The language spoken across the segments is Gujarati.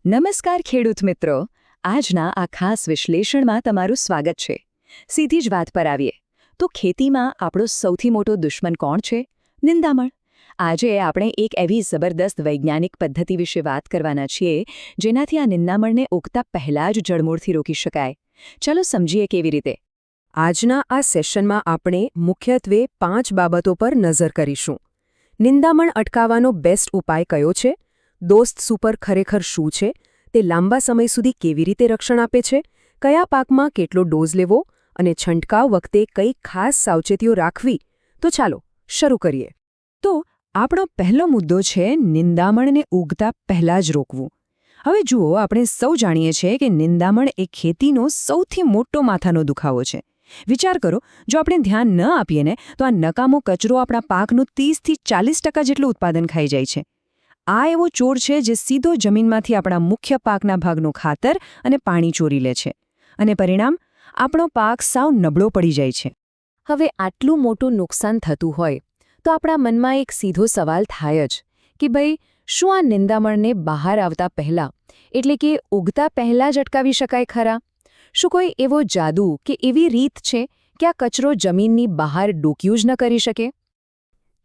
નમસ્કાર ખેડૂત મિત્રો, આજના આ ખાસ વિશ્લેષણમાં તમારું સ્વાગત છે. સીધી જ વાત પર આવીએ તો ખેતીમાં આપણો સૌથી મોટો દુશ્મન કોણ છે? નિંદામણ. આજે આપણે એક એવી જબરદસ્ત વૈજ્ઞાનિક પદ્ધતિ વિશે વાત કરવાના છીએ જેનાથી આ નિંદામણને ઉગતા પહેલા જ જડમૂળથી રોકી શકાય. ચાલો સમજીએ કેવી રીતે. આજના આ સેશનમાં આપણે મુખ્યત્વે 5 બાબતો પર નજર કરીશું. નિંદામણ અટકાવવાનો બેસ્ટ ઉપાય કયો છે? દોસ્ત સુપર ખરેખર શું છે? તે લાંબા સમય સુધી કેવી રીતે રક્ષણ આપે છે? કયા પાકમાં કેટલો ડોઝ લેવો? અને છંટકાવ વખતે કઈ ખાસ સાવચેતીઓ રાખવી? તો ચાલો શરૂ કરીએ. તો આપણો પહેલો મુદ્દો છે નિંદામણને ઉગતા પહેલા જ રોકવું. હવે જુઓ, આપણે સૌ જાણીએ છીએ કે નિંદામણ એ ખેતીનો સૌથી મોટો માથાનો દુખાવો છે. વિચાર કરો, જો આપણે ધ્યાન ન આપીએ ને તો આ નકામો કચરો આપણા પાકનું 30થી 40% જેટલું ઉત્પાદન ખાઈ જાય છે. આ એવો ચોર છે જે સીધો જમીનમાંથી આપણા મુખ્ય પાકના ભાગનું ખાતર અને પાણી ચોરી લે છે. અને પરિણામ, આપણો પાક સાવ નબળો પડી જાય છે. હવે આટલું મોટું નુકસાન થતું હોય તો આપણા મનમાં એક સીધો સવાલ થાય જ કે ભાઈ, શું આ નિંદામણને બહાર આવતા પહેલાં, એટલે કે ઉગતા પહેલાં જ અટકાવી શકાય ખરા? શું કોઈ એવો જાદુ કે એવી રીત છે કે આ કચરો જમીનની બહાર ડોક્યું જ ન કરી શકે?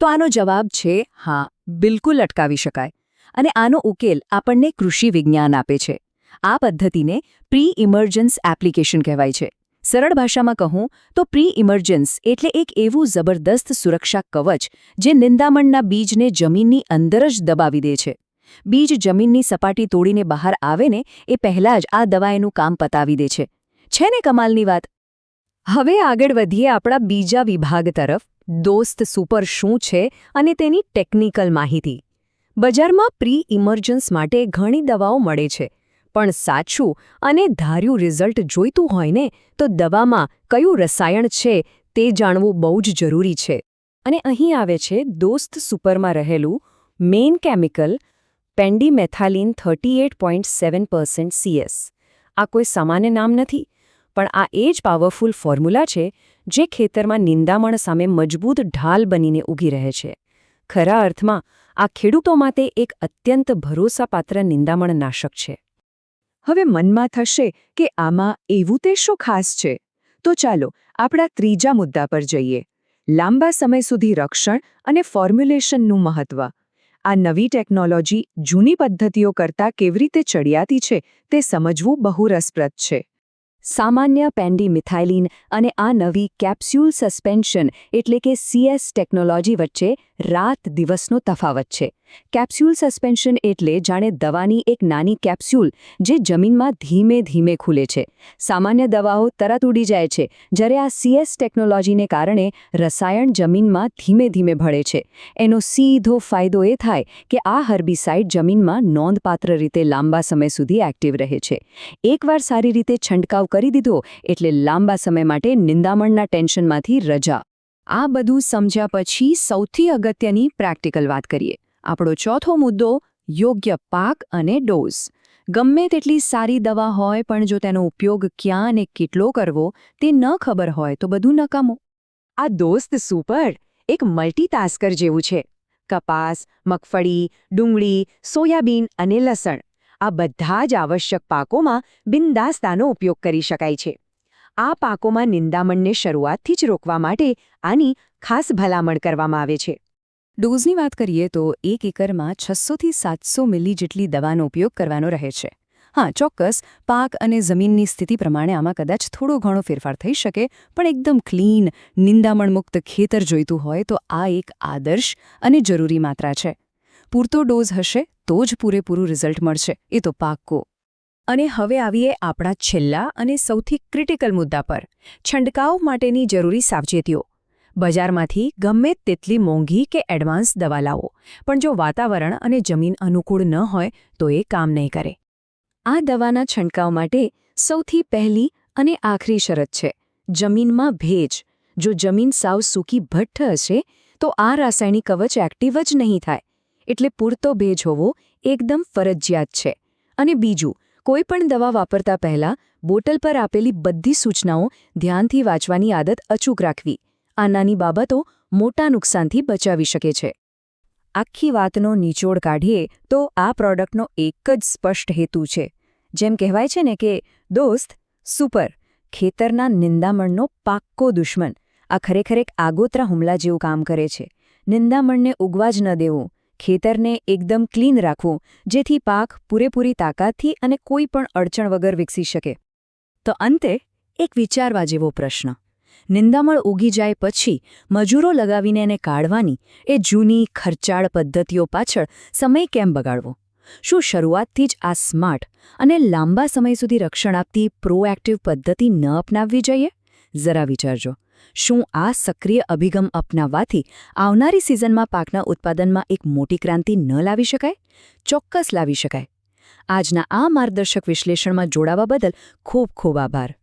તો આનો જવાબ છે હા, બિલકુલ અટકાવી શકાય. અને આનો ઉકેલ આપણને કૃષિ વિજ્ઞાન આપે છે. આ પદ્ધતિને પ્રી ઇમર્જન્સ એપ્લિકેશન કહેવાય છે. સરળ ભાષામાં કહું તો પ્રી ઇમર્જન્સ એટલે એક એવું જબરદસ્ત સુરક્ષા કવચ જે નિંદામણના બીજને જમીનની અંદર જ દબાવી દે છે. બીજ જમીનની સપાટી તોડીને બહાર આવે ને એ પહેલાં જ આ દવા એનું કામ પતાવી દે છે. છે ને કમાલની વાત? હવે આગળ વધીએ આપણા બીજા વિભાગ તરફ, દોસ્ત સુપર શું છે અને તેની ટેકનિકલ માહિતી. બજારમાં પ્રી ઇમર્જન્સ માટે ઘણી દવાઓ મળે છે, પણ સાચું અને ધાર્યું રિઝલ્ટ જોઈતું હોય ને તો દવામાં કયું રસાયણ છે તે જાણવું બહુ જ જરૂરી છે. અને અહીં આવે છે દોસ્ત સુપરમાં રહેલું મેઇન કેમિકલ પેન્ડીમેથાલિન 38.7% CS. આ કોઈ સામાન્ય નામ નથી, પણ આ એ જ પાવરફુલ ફોર્મ્યુલા છે જે ખેતરમાં નિંદામણ સામે મજબૂત ઢાલ બનીને ઊભી રહે છે. ખરા અર્થમાં આ ખેડૂતો માટે એક અત્યંત ભરોસાપાત્ર નિંદામણ નાશક છે. હવે મનમાં થશે કે આમાં એવું તે શું ખાસ છે? તો ચાલો આપણા ત્રીજા મુદ્દા પર જઈએ, લાંબા સમય સુધી રક્ષણ અને ફોર્મ્યુલેશનનું મહત્વ. આ નવી ટેકનોલોજી જૂની પદ્ધતિઓ કરતાં કેવી રીતે ચડિયાતી છે તે સમજવું બહુ રસપ્રદ છે. સામાન્ય પેન્ડીમિથાઇલિન અને આ નવી કેપ્સ્યુલ સસ્પેન્શન એટલે કે CS ટેકનોલોજી વચ્ચે રાત દિવસનો તફાવત છે. કેપ્સ્યુલ સસ્પેન્શન એટલે જાણે દવાની એક નાની કેપ્સ્યુલ જે જમીનમાં ધીમે ધીમે ખુલે છે. સામાન્ય દવાઓ તરત ઉડી જાય છે, જ્યારે આ CS ટેકનોલોજીને કારણે રસાયણ જમીનમાં ધીમે ધીમે ભળે છે. એનો સીધો ફાયદો એ થાય કે આ હર્બિસાઇડ જમીનમાં નોંધપાત્ર રીતે લાંબા સમય સુધી એક્ટિવ રહે છે. એકવાર સારી રીતે છંટકાવ કરી દીધો એટલે લાંબા સમય માટે નિંદામણના ટેન્શનમાંથી રજા. આ બધું સમજ્યા પછી સૌથી અગત્યની પ્રેક્ટિકલ વાત કરીએ. આપણો ચોથો મુદ્દો, યોગ્ય પાક અને ડોઝ. ગમે તેટલી સારી દવા હોય પણ જો તેનો ઉપયોગ ક્યાં અને કેટલો કરવો તે ન ખબર હોય તો બધું નકામું. આ દોસ્ત સુપર એક મલ્ટીટાસ્કર જેવું છે. કપાસ, મગફળી, ડુંગળી, સોયાબીન અને લસણ, આ બધા જ આવશ્યક પાકોમાં બિનદાસ્ત આનો ઉપયોગ કરી શકાય છે. આ પાકોમાં નિંદામણને શરૂઆતથી જ રોકવા માટે આની ખાસ ભલામણ કરવામાં આવે છે. ડોઝની વાત કરીએ તો 1 એકરમાં 600થી 700 મિલી જેટલી દવાનો ઉપયોગ કરવાનો રહે છે. હા, ચોક્કસ પાક અને જમીનની સ્થિતિ પ્રમાણે આમાં કદાચ થોડો ઘણો ફેરફાર થઈ શકે, પણ એકદમ ક્લીન, નિંદામણમુક્ત ખેતર જોઈતું હોય તો આ એક આદર્શ અને જરૂરી માત્રા છે. પૂરતો ડોઝ હશે તો જ પૂરેપૂરું રિઝલ્ટ મળશે, એ તો પાક્કો. અને હવે આવીએ આપણા છેલ્લા અને સૌથી ક્રિટિકલ મુદ્દા પર, છંટકાવ માટેની જરૂરી સાવચેતીઓ. બજારમાંથી ગમે તેટલી મોંઘી કે એડવાન્સ દવા લાવો, પણ જો વાતાવરણ અને જમીન અનુકૂળ ન હોય તો એ કામ નહીં કરે. આ દવાના છંટકાવ માટે સૌથી પહેલી અને આખરી શરત છે જમીનમાં ભેજ. જો જમીન સાવ સૂકી ભઠ્ઠ હશે તો આ રાસાયણિક કવચ એક્ટિવ જ નહીં થાય. એટલે પૂરતો ભેજ હોવો એકદમ ફરજિયાત છે. અને બીજું, કોઈ પણ દવા વાપરતા પહેલાં બોટલ પર આપેલી બધી સૂચનાઓ ધ્યાનથી વાંચવાની આદત અચૂક રાખવી. આ નાની બાબતો મોટા નુકસાનથી બચાવી શકે છે. આખી વાતનો નિચોડ કાઢીએ તો આ પ્રોડક્ટનો એક જ સ્પષ્ટ હેતુ છે. જેમ કહેવાય છે ને કે દોસ્ત સુપર, ખેતરના નિંદામણનો પાક્કો દુશ્મન. આ ખરેખર એક આગોતરા હુમલા જેવું કામ કરે છે. નિંદામણને ઉગવા જ ન દેવું, ખેતરને એકદમ ક્લીન રાખવું, જેથી પાક પૂરેપૂરી તાકાતથી અને કોઈ પણ અડચણ વગર વિકસી શકે. તો અંતે એક વિચારવા જેવો પ્રશ્ન. નિંદામણ ઉગી જાય પછી મજૂરો લગાવીને એને કાઢવાની એ જૂની ખર્ચાળ પદ્ધતિઓ પાછળ સમય કેમ બગાડવો? શું શરૂઆતથી જ આ સ્માર્ટ અને લાંબા સમય સુધી રક્ષણ આપતી પ્રોએક્ટિવ પદ્ધતિ ન અપનાવવી જોઈએ? જરા વિચારજો. શું આ સક્રિય અભિગમ અપનાવવાથી આવનારી સિઝનમાં પાકના ઉત્પાદનમાં એક મોટી ક્રાંતિ ન લાવી શકાય? ચોક્કસ લાવી શકાય. આજના આ માર્ગદર્શક વિશ્લેષણમાં જોડાવા બદલ ખૂબ ખૂબ આભાર.